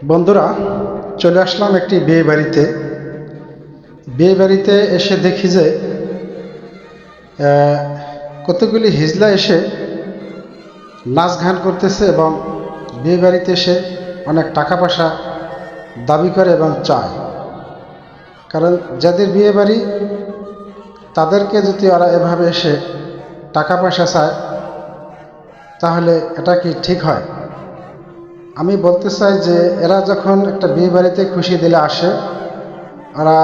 বন্ধুরা, চলে আসলাম একটি বিয়ে বাড়িতে। বিয়ে বাড়িতে এসে দেখি যে কতগুলি হিজলা এসে নাচ গান করতেছে এবং বিয়ে বাড়িতে এসে অনেক টাকা পয়সা দাবি করে এবং চায়। কারণ যাদের বিয়ে বাড়ি তাদেরকে যদি ওরা এভাবে এসে টাকা পয়সা চায় তাহলে এটা কি ঠিক হয়? আমি বলতে চাই যে এরা যখন একটা বিয়ে বাড়িতে খুশি দিলে আসে, ওরা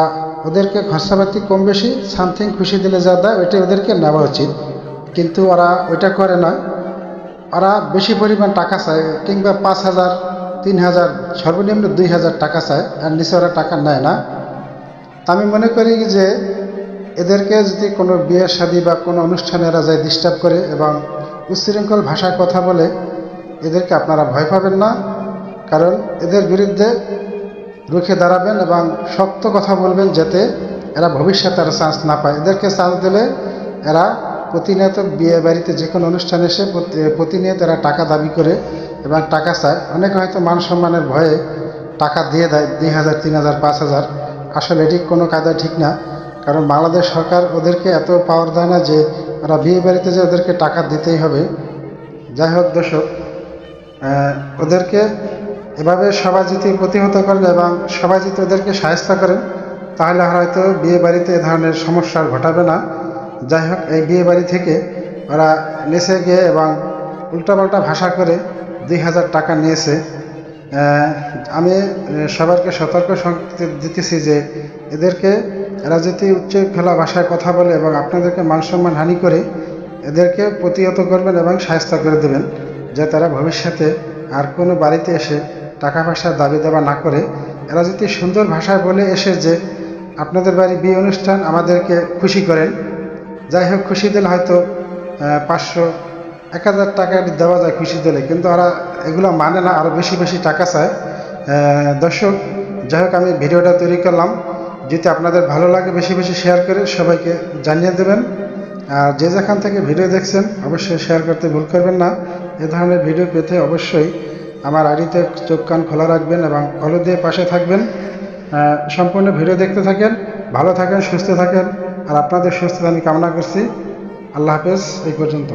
ওদেরকে খরচাপাতি কম বেশি সামথিং খুশি দিলে যা দেয় ওইটাই ওদেরকে নেওয়া উচিত। কিন্তু ওরা ওইটা করে না, ওরা বেশি পরিমাণ টাকা চায়, কিংবা 5,000, 3,000, সর্বনিম্ন 2,000 টাকা চায়, আর নিচে ওরা টাকা নেয় না। তা আমি মনে করি যে এদেরকে যদি কোনো বিয়ে শাদী বা কোনো অনুষ্ঠানে এরা যায় ডিস্টার্ব করে এবং উচ্ছৃঙ্খল ভাষায় কথা বলে, এদেরকে আপনারা ভয় পাবেন না। কারণ এদের বিরুদ্ধে রুখে দাঁড়াবেন এবং শক্ত কথা বলবেন, যাতে এরা ভবিষ্যতে আর চান্স না পায়। এদেরকে চান্স দিলে এরা প্রতিনিয়ত বিয়ে বাড়িতে যে কোনো অনুষ্ঠানে এসে প্রতিনিয়ত এরা টাকা দাবি করে এবং টাকা চায়। অনেকে হয়তো মান সম্মানের ভয়ে টাকা দিয়ে দেয় 2,000, 3,000, 5,000। আসলে এটি কোনো কায়দায় ঠিক না। কারণ বাংলাদেশ সরকার ওদেরকে এত পাওয়ার দেয় না যে ওরা বিয়ে বাড়িতে যে ওদেরকে টাকা দিতেই হবে। যাই হোক দর্শক, ওদেরকে এভাবে সবাই যদি প্রতিহত করেন এবং সবাই যদি ওদেরকে সাহায্য করেন, তাহলে হয়তো বিয়ে বাড়িতে এ ধরনের সমস্যা ঘটাবে না। যাই হোক, এই বিয়ে বাড়ি থেকে ওরা নেচে গিয়ে এবং উল্টাপাল্টা ভাষা করে 2,000 টাকা নিয়েছে। আমি সবাইকে সতর্ক দিতেছি যে এদেরকে এরা যদি উচ্চখোলা ভাষায় কথা বলে এবং আপনাদেরকে মান সম্মান হানি করে, এদেরকে প্রতিহত করবেন এবং সাহায্য করে দেবেন, যাতে তারা ভবিষ্যতে আর কোনো বাড়িতে এসে টাকা পয়সার দাবি দেওয়া না করে। এরা যদি সুন্দর ভাষায় বলে এসে যে আপনাদের বাড়ি বিয়ে অনুষ্ঠান, আমাদেরকে খুশি করেন, যাই হোক খুশি দিলে হয়তো 500, 1,000 টাকা দেওয়া যায় খুশি দিলে, কিন্তু ওরা এগুলো মানে না, আরও বেশি বেশি টাকা চায়। দর্শক, যাই হোক, আমি ভিডিওটা তৈরি করলাম। যদি আপনাদের ভালো লাগে বেশি বেশি শেয়ার করে সবাইকে জানিয়ে দেবেন। আর যে যেখান থেকে ভিডিও দেখছেন অবশ্যই শেয়ার করতে ভুল করবেন না। এ ধরনের ভিডিও পেতে অবশ্যই আমার আইডিতে চোখ কান খোলা রাখবেন এবং ফলো দিয়ে পাশে থাকবেন। সম্পূর্ণ ভিডিও দেখতে থাকেন। ভালো থাকেন, সুস্থ থাকেন, আর আপনাদের সুস্থতা আমি কামনা করছি। আল্লাহ হাফেজ। এই পর্যন্ত।